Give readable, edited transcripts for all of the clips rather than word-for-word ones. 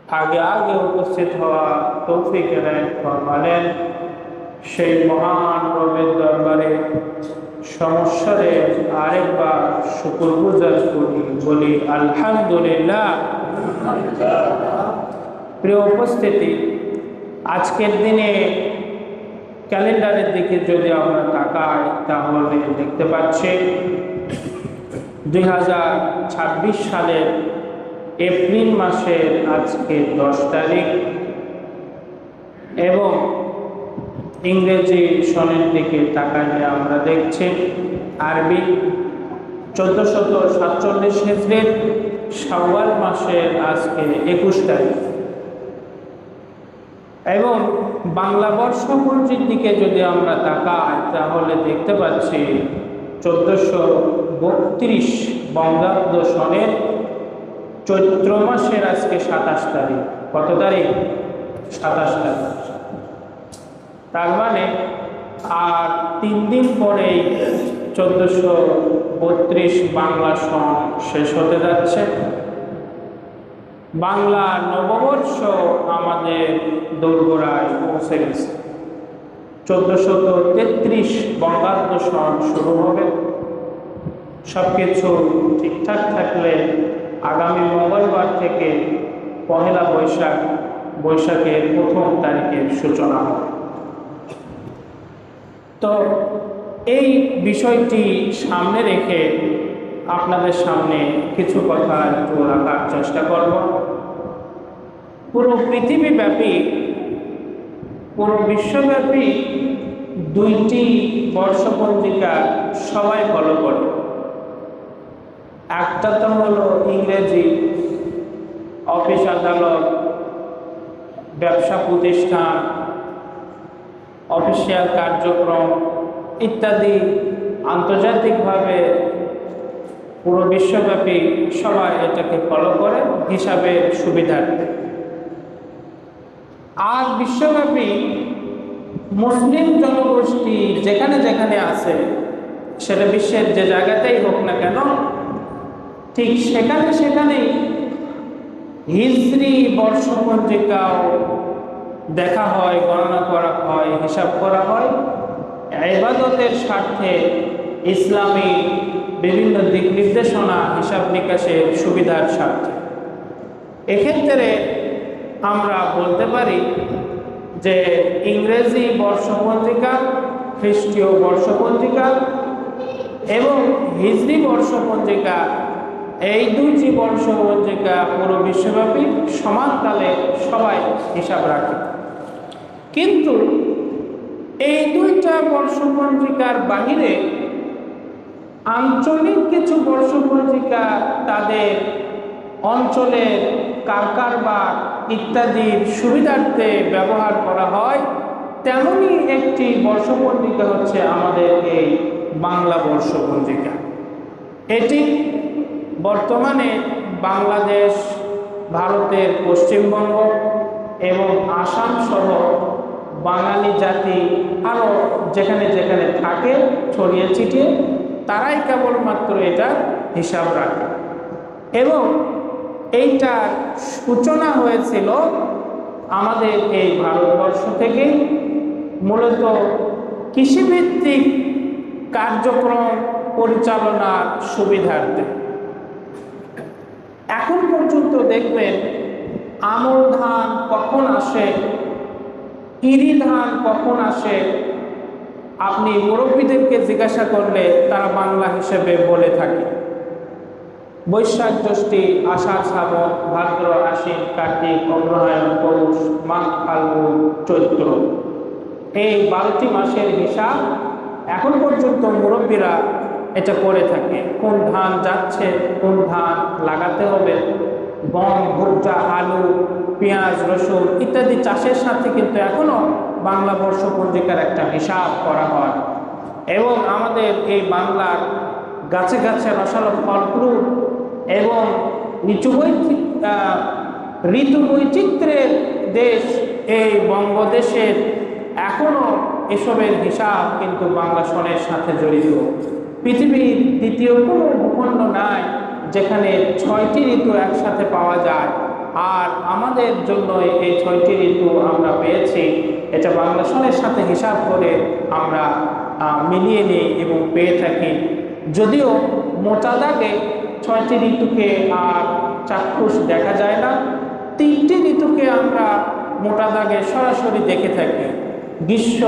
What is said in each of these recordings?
আগে আগে উপস্থিত হওয়া তৌফিক এনায়েত ফরমালেন। সেই মহান রবের দরবারে সমস্যারে আরেকবার শুকরগুজার করি, বলি আলহামদুলিল্লাহ। প্রিয় উপস্থিতি, আজকের দিনে ক্যালেন্ডারের দিকে যদি আমরা তাকাই তাহলে দেখতে পাচ্ছি 2026 সালের এপ্রিল মাসের আজকে 10 তারিখ এবং ইংরেজি সনের দিকে তাকাইলে আমরা দেখছি আরবি 1447 হিজরির শাওয়াল মাসের আজকে 21 তারিখ এবং বাংলা বর্ষপঞ্জির দিকে যদি আমরা তাকাই তাহলে দেখতে পাচ্ছি 1432 বঙ্গাব্দ সনের চৈত্র মাসের আজকে 27 তারিখ। কত তারিখ? 27 তারিখ। তার মানে আর 3 দিন পরেই 1432 বাংলা সন শেষ হতে যাচ্ছে। বাংলা নববর্ষ আমাদের দোরগোড়ায় পৌঁছে গেছে। 1433 বঙ্গাব্দ সন শুরু হবে। সবকিছু ঠিকঠাক থাকলে আগামী মঙ্গলবার থেকে পহেলা বৈশাখের 1ম তারিখের সূচনা হবে। তো এই বিষয়টি সামনে রেখে আপনাদের সামনে কিছু কথা একটু রাখার চেষ্টা করব। পুরো পৃথিবীব্যাপী, পুরো বিশ্বব্যাপী 2টি বর্ষপঞ্জিকা সবাই ফলো করে। একটা তো হলো ইংরেজি, অফিস আদালত, ব্যবসা প্রতিষ্ঠান, অফিসিয়াল কার্যক্রম ইত্যাদি আন্তর্জাতিকভাবে পুরো বিশ্বব্যাপী সবাই এটাকে ফলো করে হিসাবে সুবিধার্থে। আর বিশ্বব্যাপী মুসলিম জনগোষ্ঠী যেখানে যেখানে আছে, সেটা বিশ্বের যে জায়গাতেই হোক না কেন, ঠিক সেখানেই হিজরি বর্ষপঞ্জিকাও দেখা হয়, গণনা করা হয়, হিসাব করা হয় ইবাদতের স্বার্থে, ইসলামী বিভিন্ন দিক নির্দেশনা হিসাব নিকাশের সুবিধার স্বার্থে। এক্ষেত্রে আমরা বলতে পারি যে ইংরেজি বর্ষপঞ্জিকা, খ্রিস্টীয় বর্ষপঞ্জিকা এবং হিজরি বর্ষপঞ্জিকা, এই 2টি বর্ষপঞ্জিকা পুরো বিশ্বব্যাপী সমানতালে সবাই হিসাব রাখে। কিন্তু এই 2টা বর্ষপঞ্জিকার বাহিরে আঞ্চলিক কিছু বর্ষপঞ্জিকা তাদের অঞ্চলের কারবার ইত্যাদির সুবিধার্থে ব্যবহার করা হয়। তেমনই একটি বর্ষপঞ্জিকা হচ্ছে আমাদের এই বাংলা বর্ষপঞ্জিকা। এটি বর্তমানে বাংলাদেশ, ভারতের পশ্চিমবঙ্গ এবং আসাম সহ বাঙালি জাতি আরও যেখানে যেখানে থাকে ছড়িয়ে ছিটিয়ে, তারাই কেবলমাত্র এটা হিসাব রাখে। এবং এইটার সূচনা হয়েছিল আমাদের এই ভারতবর্ষ থেকে, মূলত কৃষিভিত্তিক কার্যক্রম পরিচালনার সুবিধার্থে। এখন পর্যন্ত দেখবেন আমন ধান কখন আসে, ইরি ধান কখন আসে, আপনি মুরব্বীদেরকে জিজ্ঞাসা করলে তারা বাংলা হিসেবে বলে থাকে বৈশাখ, জ্যৈষ্ঠী, আষাঢ়, শ্রাবণ, ভাদ্র, আশ্বিন, কার্তিক, অগ্রহায়ণ, পৌষ, মাঘ, ফাল্গুন, চৈত্র, এই 12টি মাসের হিসাব এখন পর্যন্ত মুরব্বীরা এটা করে থাকে। কোন ধান যাচ্ছে, কোন ধান লাগাতে হবে, গম, ভুট্টা, আলু, পেঁয়াজ, রসুন ইত্যাদি চাষের সাথে কিন্তু এখনো বাংলা বর্ষপঞ্জিকার একটা হিসাব করা হয়। এবং আমাদের এই বাংলার গাছে গাছে রসালো ফল ফ্রুট এবং ঋতু বৈচিত্র্যের দেশ এই বঙ্গদেশের এখনো এসবের হিসাব কিন্তু বাংলা সনের সাথে জড়িত। পৃথিবীর দ্বিতীয় কোনো ভূখণ্ড নাই যেখানে 6টি ঋতু একসাথে পাওয়া যায়। আর আমাদের জন্য এই 6টি ঋতু আমরা পেয়েছি, এটা বাংলা সনের সাথে হিসাব করে আমরা মিলিয়ে নিই এবং পেয়ে থাকি। যদিও মোটা দাগে 6টি ঋতুকে আর চাক্ষুষ দেখা যায় না, 3টি ঋতুকে আমরা মোটা দাগে সরাসরি দেখে থাকি: গ্রীষ্ম,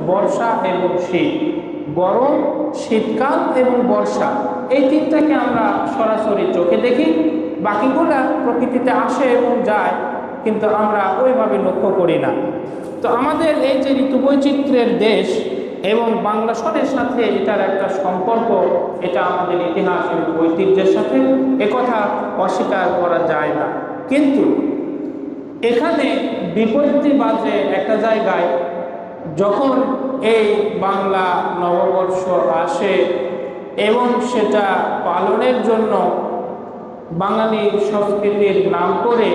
বর্ষা এবং শীত। গরম, শীতকাল এবং বর্ষা, এই 3টাকে আমরা সরাসরি চোখে দেখি। বাকিগুলা প্রকৃতিতে আসে এবং যায়, কিন্তু আমরা ওইভাবে লক্ষ্য করি না। তো আমাদের এই যে ঋতু বৈচিত্র্যের দেশ এবং বাংলা সনের সাথে এটার একটা সম্পর্ক, এটা আমাদের ইতিহাস এবং ঐতিহ্যের সাথে, একথা অস্বীকার করা যায় না। কিন্তু এখানে বিপত্তি বাজে একটা জায়গায়, যখন এই বাংলা নববর্ষ আসে এবং সেটা পালনের জন্য বাঙালি সংস্কৃতির নাম করে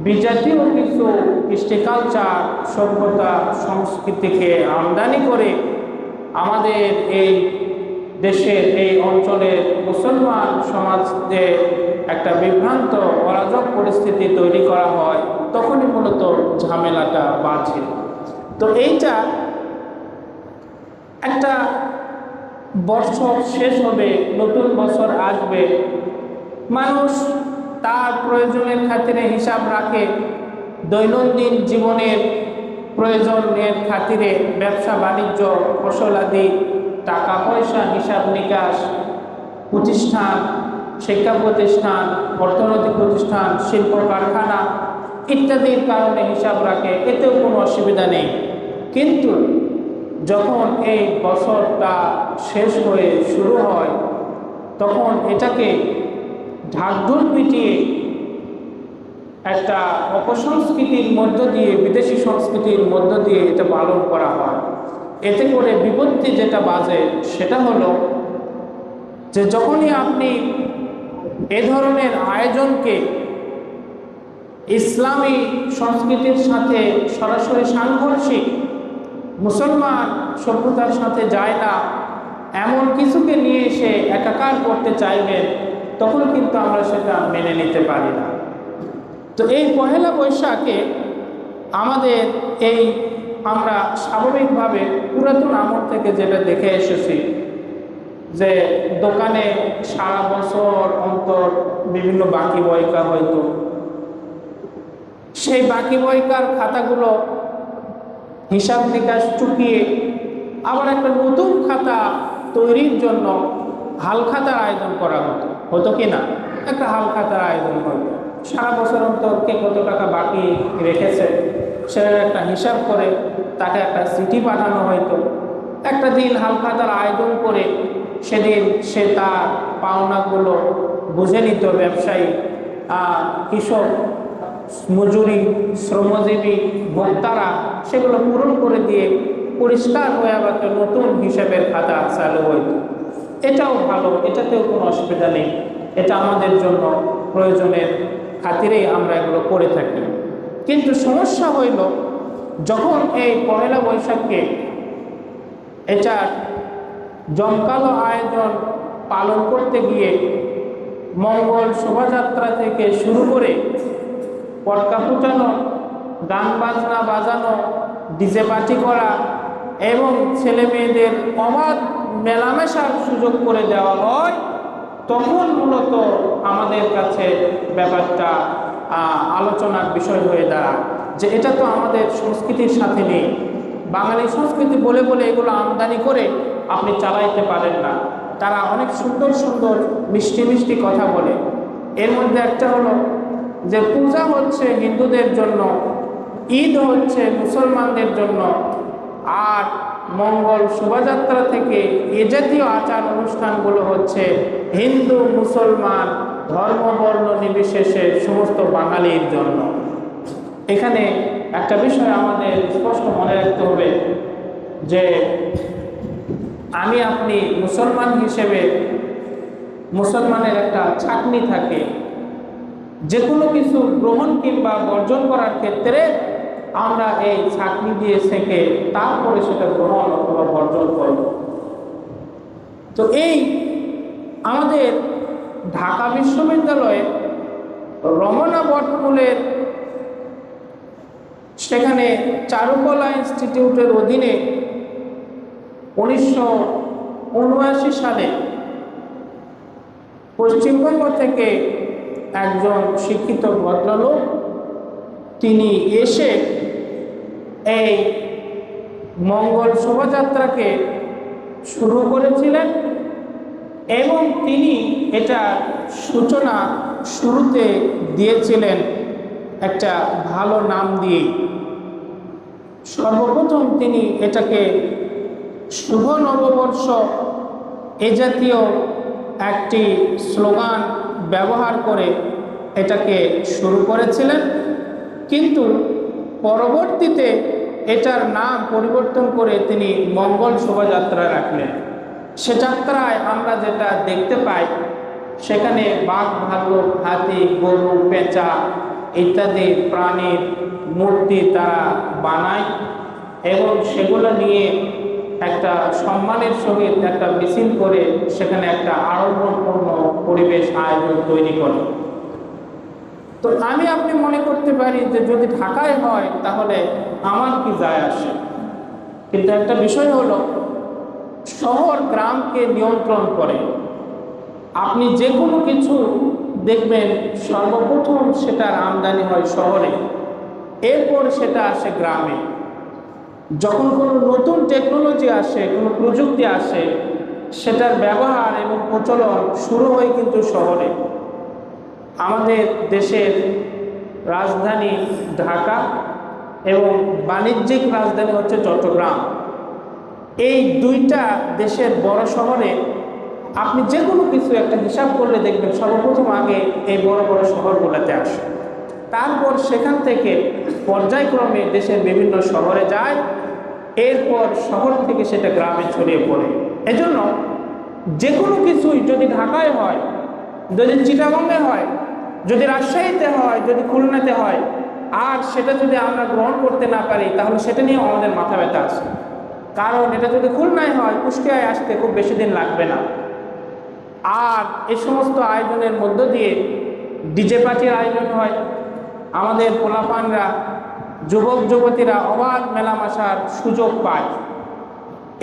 বিজাতীয় কিছু কৃষ্টি কালচার, সভ্যতা, সংস্কৃতিকে আমদানি করে আমাদের এই দেশের এই অঞ্চলের মুসলমান সমাজে একটা বিভ্রান্ত অরাজক পরিস্থিতি তৈরি করা হয়, তখনই মূলত ঝামেলাটা বাঁধে। তো এইটা একটা বছর শেষ হবে, নতুন বছর আসবে, মানুষ তার প্রয়োজনের খাতিরে হিসাব রাখে, দৈনন্দিন জীবনের প্রয়োজনের খাতিরে ব্যবসা বাণিজ্য, ফসলাদি, টাকা পয়সা, হিসাব নিকাশ, প্রতিষ্ঠান, শিক্ষা প্রতিষ্ঠান, অর্থনৈতিক প্রতিষ্ঠান, শিল্প কারখানা ইত্যাদির কারণে হিসাব রাখে, এতেও কোনো অসুবিধা নেই। কিন্তু যখন এই বছরটা শেষ হয়ে শুরু হয়, তখন এটাকে ঢাকঢোল পিটিয়ে একটা অপসংস্কৃতির মধ্য দিয়ে, বিদেশি সংস্কৃতির মধ্য দিয়ে এটা পালন করা হয়। এতে করে বিপত্তি যেটা বাজে সেটা হলো যে যখনই আপনি এ ধরনের আয়োজনকে ইসলামী সংস্কৃতির সাথে সরাসরি সাংঘর্ষিক, মুসলমান সভ্যতার সাথে যায় না, এমন কিছুকে নিয়ে এসে একাকার করতে চাইবেন, তখন কিন্তু আমরা সেটা মেনে নিতে পারি না। তো এই পহেলা বৈশাখে আমাদের এই আমরা স্বাভাবিকভাবে পুরাতন আমল থেকে যেটা দেখে এসেছি, যে দোকানে সারা বছর অন্তর বিভিন্ন বাকি বইকা হয়তো, সেই বাকি বইকার খাতাগুলো হিসাব নিকাশ চুকিয়ে আবার একটা নতুন খাতা তৈরির জন্য হাল খাতার আয়োজন করা হতো কি না? একটা হাল খাতার আয়োজন হতো, সারা বছর অন্তর কে কত টাকা বাকি রেখেছে সেটার একটা হিসাব করে তাকে একটা চিঠি পাঠানো হয়তো। একটা দিন হাল খাতার আয়োজন করে সেদিন সে তার পাওনাগুলো বুঝে নিত, ব্যবসায়ী, কৃষক, মজুরি, শ্রমজীবী, ভোক্তারা সেগুলো পূরণ করে দিয়ে পরিষ্কার হয়ে আবার নতুন হিসাবের খাতা চালু হইত। এটাও ভালো, এটাতেও কোনো অসুবিধা নেই, এটা আমাদের জন্য প্রয়োজনের খাতিরেই আমরা এগুলো করে থাকি। কিন্তু সমস্যা হইল যখন এই পহেলা বৈশাখকে এটার জমকালো আয়োজন পালন করতে গিয়ে মঙ্গল শোভাযাত্রা থেকে শুরু করে পটকা ফুটানো, গান বাজনা বাজানো, ডিজে পার্টি করা এবং ছেলে মেয়েদের অবাধ মেলামেশার সুযোগ করে দেওয়া হয়, তখন মূলত আমাদের কাছে ব্যাপারটা আলোচনার বিষয় হয়ে দাঁড়ায় যে এটা তো আমাদের সংস্কৃতির সাথে নেই। বাঙালি সংস্কৃতি বলে বলে এগুলো আমদানি করে আপনি চালাইতে পারেন না। তারা অনেক সুন্দর সুন্দর মিষ্টি মিষ্টি কথা বলে। এর মধ্যে একটা হলো যে পূজা হচ্ছে হিন্দুদের জন্য, ঈদ হচ্ছে মুসলমানদের জন্য, আর মঙ্গল শোভাযাত্রা থেকে এ জাতীয় আচার অনুষ্ঠানগুলো হচ্ছে হিন্দু মুসলমান ধর্ম বর্ণ নির্বিশেষে সমস্ত বাঙালির জন্য। এখানে একটা বিষয় আমাদের স্পষ্ট মনে রাখতে হবে যে আমি আপনি মুসলমান হিসেবে মুসলমানের একটা ছাঁকনি থাকে, যে কোনো কিছু গ্রহণ কিংবা বর্জন করার ক্ষেত্রে আমরা এই ছাঁকনি দিয়ে ছেঁকে তারপরে সেটা গ্রহণ অথবা বর্জন করব। তো এই আমাদের ঢাকা বিশ্ববিদ্যালয়ে রমনা বটমূলের সেখানে চারুকলা ইনস্টিটিউটের অধীনে 1979 সালে পশ্চিমবঙ্গ থেকে একজন শিক্ষিত ভদ্রলোক তিনি এসে এই মঙ্গল শোভাযাত্রাকে শুরু করেছিলেন এবং তিনি এটা সূচনা শুরুতে দিয়েছিলেন একটা ভালো নাম দিয়ে। সর্বপ্রথম তিনি এটাকে শুভ নববর্ষ এ জাতীয় একটি স্লোগান ব্যবহার করে এটাকে শুরু করেছিলেন, কিন্তু পরবর্তীতে এটার নাম পরিবর্তন করে তিনি মঙ্গল শোভাযাত্রা রাখলেন। সে যাত্রায় আমরা যেটা দেখতে পাই সেখানে বাঘ, ভাল্লুক, হাতি, গরু, পেঁচা ইত্যাদি প্রাণীর মূর্তি তারা বানায় এবং সেগুলো নিয়ে একটা সম্মানের সহিত একটা মিছিল করে সেখানে একটা আড়ম্বরপূর্ণ পরিবেশ আয়োজন তৈরি করে। তো আপনি মনে করতে পারি যে যদি ঢাকায় হয় তাহলে আমার কি যায় আসে, কিন্তু একটা বিষয় হলো শহর গ্রামকে নিয়ন্ত্রণ করে। আপনি যে কোনো কিছু দেখবেন সর্বপ্রথম সেটার আমদানি হয় শহরে, এরপর সেটা আসে গ্রামে। যখন কোনো নতুন টেকনোলজি আসে, কোনো প্রযুক্তি আসে, সেটার ব্যবহার এবং প্রচলন শুরু হয় কিন্তু শহরে। আমাদের দেশের রাজধানী ঢাকা এবং বাণিজ্যিক রাজধানী হচ্ছে চট্টগ্রাম। এই দুইটা দেশের বড় শহরে আপনি যে কোনো কিছু একটা হিসাব করলে দেখবেন সর্বপ্রথম আগে এই বড় বড় শহরগুলোতে আসে, তারপর সেখান থেকে পর্যায়ক্রমে দেশের বিভিন্ন শহরে যায়, এরপর শহর থেকে সেটা গ্রামে ছড়িয়ে পড়ে। এজন্য যে কোনো কিছুই যদি ঢাকায় হয়, যদি চিটাগংয়ে হয়, যদি রাজশাহীতে হয়, যদি খুলনাতে হয়, আর সেটা যদি আমরা গ্রহণ করতে না পারি তাহলে সেটা নিয়ে আমাদের মাথা ব্যথা আছে। কারণ এটা যদি খুলনায় হয়, কুষ্টিয়ায় আসতে খুব বেশি দিন লাগবে না। আর এই সমস্ত আয়োজনের মধ্য দিয়ে ডিজে পার্টির আয়োজন হয়, আমাদের পোলাপানরা, যুবক যুবতীরা অবাধ মেলামেশার সুযোগ পায়।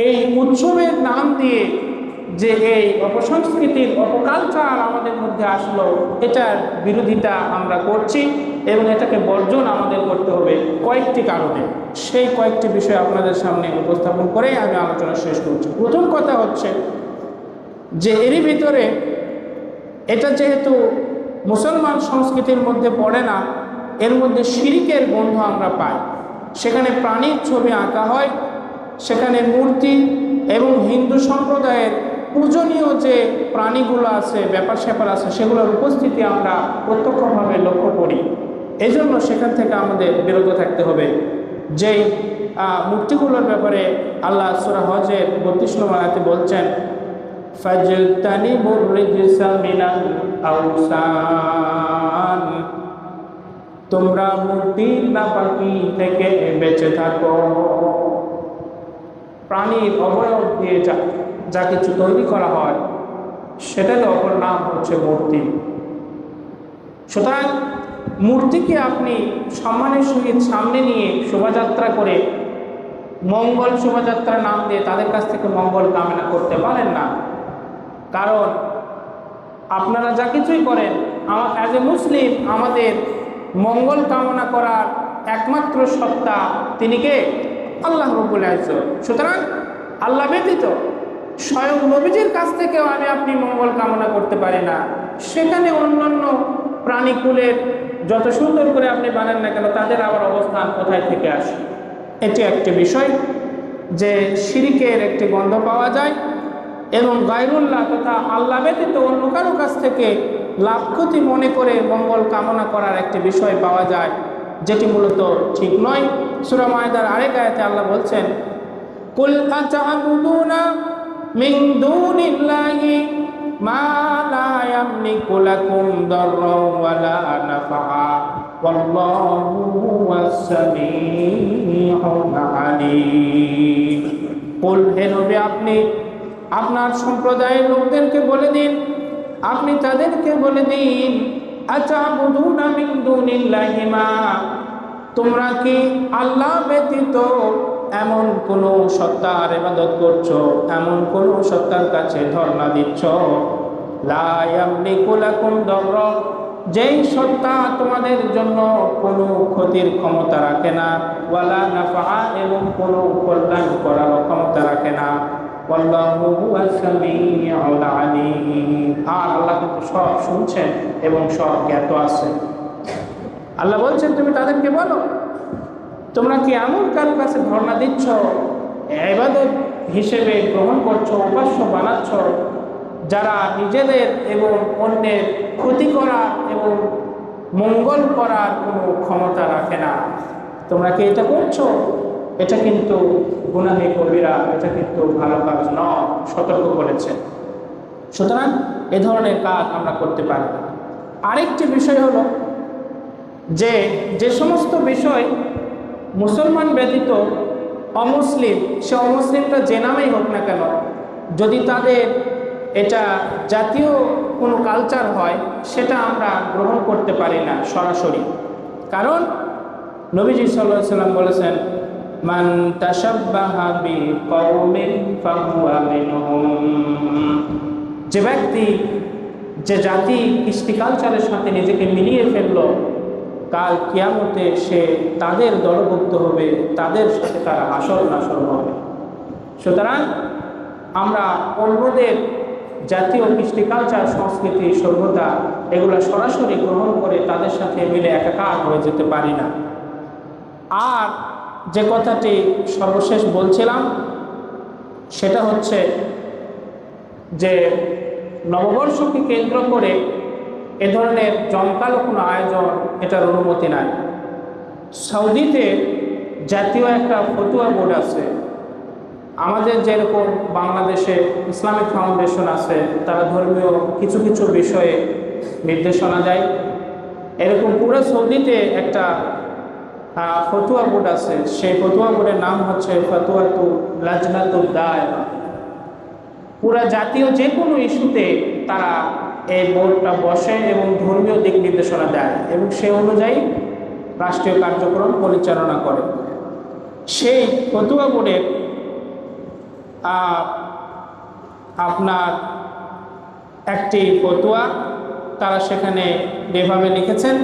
এই উৎসবের নাম দিয়ে যে এই অপসংস্কৃতির অপকালচার আমাদের মধ্যে আসলো, এটার বিরোধিতা আমরা করছি এবং এটাকে বর্জন আমাদের করতে হবে কয়েকটি কারণে। সেই কয়েকটি বিষয় আপনাদের সামনে উপস্থাপন করে আমি আলোচনা শেষ করছি। প্রথম কথা হচ্ছে যে এরই ভিতরে এটা যেহেতু মুসলমান সংস্কৃতির মধ্যে পড়ে না, এর মধ্যে শিরকের গন্ধ আমরা পাই। সেখানে প্রাণীর ছবি আঁকা হয়, সেখানে মূর্তি এবং হিন্দু সম্প্রদায়ের পূজনীয় যে প্রাণীগুলো আছে, ব্যাপার স্যাপার আছে, সেগুলোর উপস্থিতি আমরা প্রত্যক্ষভাবে লক্ষ্য করি। এজন্য সেখান থেকে আমাদের বিরত থাকতে হবে। যেই মূর্তিগুলোর ব্যাপারে আল্লাহ সূরা হজের 32 নম্বর আয়াতে বলছেন, ফাজতানিবুর রিজসা মিনাল আওসান, তোমরা মূর্তি নাপাকি থেকে বেঁচে থাকো। প্রাণীর অবয়ব দিয়ে যা কিছু তৈরি করা হয় সেটার অপর নাম হচ্ছে মূর্তি। সুতরাং মূর্তিকে আপনি সম্মানের সহিত সামনে নিয়ে শোভাযাত্রা করে মঙ্গল শোভাযাত্রা নাম দিয়ে তাদের কাছ থেকে মঙ্গল কামনা করতে পারেন না। কারণ আপনারা যা কিছুই করেন, অ্যাজ এ মুসলিম আমাদের মঙ্গল কামনা করার একমাত্র সত্তা তিনি কে? আল্লাহ রাব্বুল ইজ্জত। সুতরাং আল্লাহ ব্যতীত স্বয়ং নবীজির কাছ থেকেও আপনি মঙ্গল কামনা করতে পারি না। সেখানে অন্যান্য প্রাণীকুলের যত সুন্দর করে আপনি বানান না কেন, তাদের আবার অবস্থান কোথায় থেকে আসে? এটি একটি বিষয় যে শিরকের একটি গন্ধ পাওয়া যায় এবং গায়রুল্লাহ তথা আল্লাহ ব্যতীত অন্য কারো কাছ থেকে লাভ ক্ষতি মনে করে মঙ্গল কামনা করার একটি বিষয় পাওয়া যায়, যেটি মূলত ঠিক নয়। সূরা মায়দার আরেক আয়াতে আল্লাহ বলছেন, কুল আতা'বুদুনা মিন দুনিল্লাহি মা লা ইয়ামলিকু লাকুম দাররান ওয়ালা নাফআ ওয়াল্লাহু হুয়াস সামিউল আলীম। কুল, হে নবী, আপনি আপনার সম্প্রদায়ের লোকদেরকে বলে দিন, আপনি তাদেরকে বলে দিন আতাবুদুনা মিন দুনিল্লাহি মা, তোমরা কি আল্লাহ ব্যতীত এমন কোন সত্তার ইবাদত করছো, এমন কোন সত্তার কাছে ধর্ণা দিচ্ছ, লা ইয়ামলিকু লাকুম দাররা, যেই সত্তা তোমাদের জন্য কোনো ক্ষতির ক্ষমতা রাখে না, ওয়ালা নাফা, এবং কোনো কল্যাণ করার ক্ষমতা রাখে না, ওয়াল্লাহু হুয়াস সামিউল আলীম, আর আল্লাহ কিন্তু সব শুনছেন এবং সব জ্ঞাত আছেন। আল্লাহ বলছেন তুমি তাদেরকে বলো, তোমরা কি এমন কারো কাছে ধর্ণা দিচ্ছ, ইবাদত হিসেবে গ্রহণ করছো, উপাস্য বানাচ্ছ, যারা নিজেদের এবং অন্যের ক্ষতি করার এবং মঙ্গল করার কোনো ক্ষমতা রাখে না? তোমরা কি এটা করছো? এটা কিন্তু গুনাহে কবিরা, এটা কিন্তু ভালো কাজ নয়, সতর্ক করেছে। সুতরাং এ ধরনের কাজ আমরা করতে পারি না। আরেকটি বিষয় হলো যে যে সমস্ত বিষয় মুসলমান ব্যতীত অমুসলিম, সে অমুসলিমটা যে নামেই হোক না কেন, যদি তাদের এটা জাতীয় কোনো কালচার হয়, সেটা আমরা গ্রহণ করতে পারি না সরাসরি। কারণ নবীজি সাল্লাল্লাহু আলাইহি সাল্লাম বলেছেন, মান তাশাব্বাহা বিকওমিন ফাহুয়া মিনহুম, যে ব্যক্তি যে জাতি কৃষ্টি কালচারের সাথে নিজেকে মিলিয়ে ফেললো, কাল কিয়ামতে সে তাদের দলভুক্ত হবে, তাদের সাথে তারা হাসর নাসর হবে। সুতরাং আমরা অন্যদের জাতীয় কৃষ্টি কালচার, সংস্কৃতি, সভ্যতা এগুলো সরাসরি গ্রহণ করে তাদের সাথে মিলে একাকার হয়ে যেতে পারি না। আর যে কথাটি সর্বশেষ বলছিলাম সেটা হচ্ছে যে নববর্ষকে কেন্দ্র করে এ ধরনের জমকালো কোনো আয়োজন, এটার অনুমতি নাই। সৌদিতে জাতীয় একটা ফতুয়া বোর্ড আছে, আমাদের যেরকম বাংলাদেশে ইসলামিক ফাউন্ডেশন আছে, তারা ধর্মীয় কিছু কিছু বিষয়ে নির্দেশনা দেয়, এরকম পুরো সৌদিতে একটা ফতুয়া বোর্ড আছে। সেই ফতুয়া বোর্ডের নাম হচ্ছে ফতুয়াতু লাজনাতুদ দায়রা। পুরা জাতীয় যে কোনো ইস্যুতে তারা এই বোর্ডটা বসে এবং ধর্মীয় দিক নির্দেশনা দেয় এবং সেই অনুযায়ী রাষ্ট্রীয় কার্যক্রম পরিচালনা করে। সেই ফতুয়া বোর্ডের আপনার একটি ফতুয়া তারা সেখানে এভাবে লিখেছেন,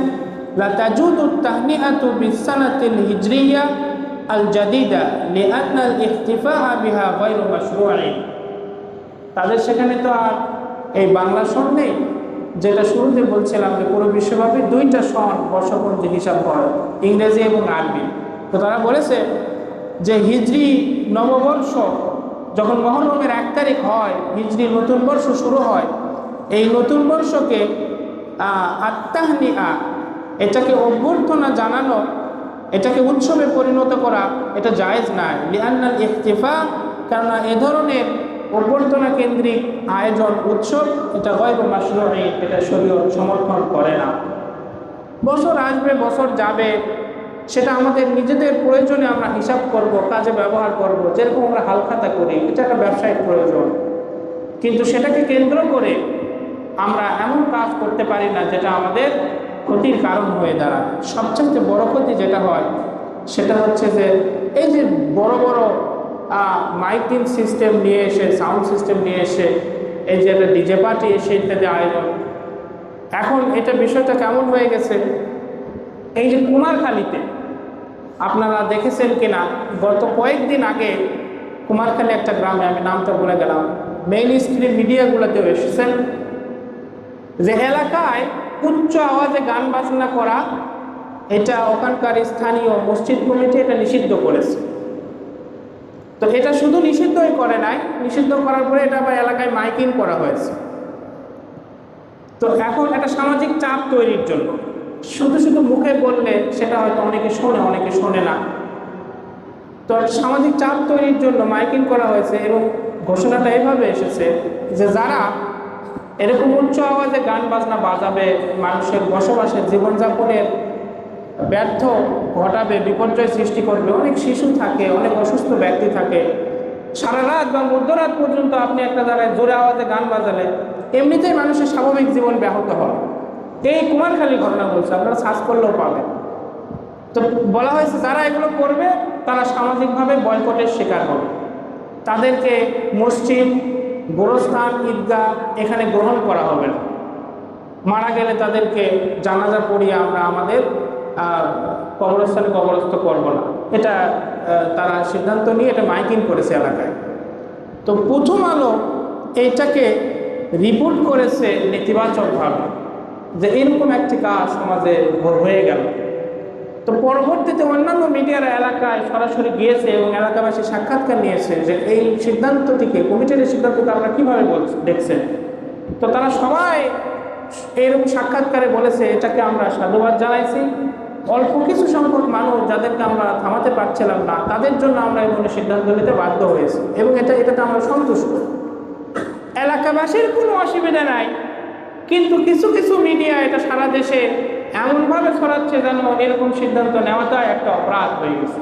লা তাজুদুত তাহনিআতু বিসসানাতিল হিজরিয়া আল জাদিদা লিআন্না আল ইহতিফাআ বিহা গায়রু মাশরুঈন। তাদের সেখানে তো আর এই বাংলা সন নেই, যেটা শুরুতে বলছিলাম যে পুরো বিশ্বব্যাপী দুইটা সন বর্ষপঞ্জি হিসাব হয়, ইংরেজি এবং আরবি। তো তারা বলেছে যে হিজরি নববর্ষ যখন মহররমের 1 তারিখ হয়, হিজরি নতুন বর্ষ শুরু হয়, এই নতুন বর্ষকে আত্তাহনিআ, এটাকে অভ্যর্থনা জানানো, এটাকে উৎসবে পরিণত করা, এটা জায়েজ নাই। লিআন্নাল ইহতিফা, কেননা এ ধরনের অভ্যর্থনা কেন্দ্রিক আয়োজন, উৎসব, এটা গায়রু মাশরুঈ, এটা শরীয়ত সমর্থন করে না। বছর আসবে, বছর যাবে, সেটা আমাদের নিজেদের প্রয়োজনে আমরা হিসাব করব, কাজে ব্যবহার করব, যেরকম আমরা হালখাতা করি, এটা একটা ব্যবসায়িক প্রয়োজন। কিন্তু সেটাকে কেন্দ্র করে আমরা এমন কাজ করতে পারি না যেটা আমাদের ক্ষতির কারণ হয়ে দাঁড়ায়। সবচেয়ে বড় ক্ষতি যেটা হয় সেটা হচ্ছে যে এই যে বড় বড় মাইকিং সিস্টেম নিয়ে এসে, সাউন্ড সিস্টেম নিয়ে এসে, এই যে একটা ডিজে পার্টি এসে ইত্যাদি আয়োজন, এখন এটা বিষয়টা কেমন হয়ে গেছে, এই যে কুমারখালীতে আপনারা দেখেছেন কিনা, গত কয়েকদিন আগে কুমারখালী একটা গ্রামে, আমি নামটা বলে গেলাম, মেইন স্ট্রিম মিডিয়াগুলোতেও এসেছেন, যে এলাকায় উচ্চ আওয়াজে গান বাজনা করা, এটা ওখানকার স্থানীয় মসজিদ কমিটি এটা নিষিদ্ধ করেছে। তো এটা শুধু নিষিদ্ধই করে নাই, নিষিদ্ধ করার পরে এটা আবার এলাকায় মাইকিং করা হয়েছে। তো এখন একটা সামাজিক চাপ তৈরির জন্য, শুধু শুধু মুখে বললে সেটা হয়তো অনেকে শোনে, অনেকে শোনে না, তো সামাজিক চাপ তৈরির জন্য মাইকিং করা হয়েছে। এবং ঘোষণাটা এভাবে এসেছে যে যারা এরকম উচ্চ আওয়াজে গান বাজনা বাজাবে, মানুষের বসবাসের, জীবনযাপনের ব্যর্থ ঘটাবে, বিপর্যয় সৃষ্টি করবে, অনেক শিশু থাকে, অনেক অসুস্থ ব্যক্তি থাকে, সারা রাত বা মধ্যরাত পর্যন্ত আপনি একটা জায়গায় জোরে আওয়াজে গান বাজালে এমনিতেই মানুষের স্বাভাবিক জীবন ব্যাহত হয়। এই কুমারখালী ঘটনা বলছে, আপনারা সার্চ করলেও পাবেন। তো বলা হয়েছে যারা এগুলো করবে তারা সামাজিকভাবে বয়কটের শিকার হবে, তাদেরকে মসজিদ, গোরস্থান, ঈদগাহ এখানে গ্রহণ করা হবে না, মারা গেলে তাদেরকে জানাজা পড়িয়ে আমরা আমাদের কবরস্থানে কবরস্থ করব না, এটা তারা সিদ্ধান্ত নিয়ে এটা মাইকিং করেছে এলাকায়। তো প্রথম আলো এইটাকে রিপোর্ট করেছে নেতিবাচকভাবে যে এরকম একটি কাজ সমাজে হয়ে গেল। তো পরবর্তীতে অন্যান্য মিডিয়ার এলাকায় সরাসরি গিয়েছে এবং এলাকাবাসী সাক্ষাৎকার নিয়েছে যে এই সিদ্ধান্তটিকে, কমিটির সিদ্ধান্তকে আপনারা কীভাবে দেখছেন। তো তারা সবাই এরকম সাক্ষাৎকারে বলেছে এটাকে আমরা সাধুবাদ জানাইছি, অল্প কিছু সংখ্যক মানুষ যাদেরকে আমরা থামাতে পারছিলাম না তাদের জন্য আমরা এই ধরনের সিদ্ধান্ত নিতে বাধ্য হয়েছি এবং এটাতে আমরা সন্তুষ্ট। এলাকাবাসীর কোনো অসুবিধা নাই, কিন্তু কিছু কিছু মিডিয়া এটা সারা দেশে এমনভাবে ছড়াচ্ছে যেন এরকম সিদ্ধান্ত নেওয়াটাই একটা অপরাধ হয়ে গেছে।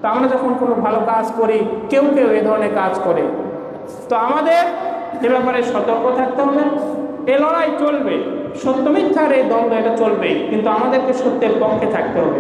তো আমরা যখন কোনো ভালো কাজ করি, কেউ কেউ এ ধরনের কাজ করে, তো আমাদের এ ব্যাপারে সতর্ক থাকতে হবে। এ লড়াই চলবে, সত্য মিথ্যার এই দ্বন্দ্ব এটা চলবেই, কিন্তু আমাদেরকে সত্যের পক্ষে থাকতে হবে।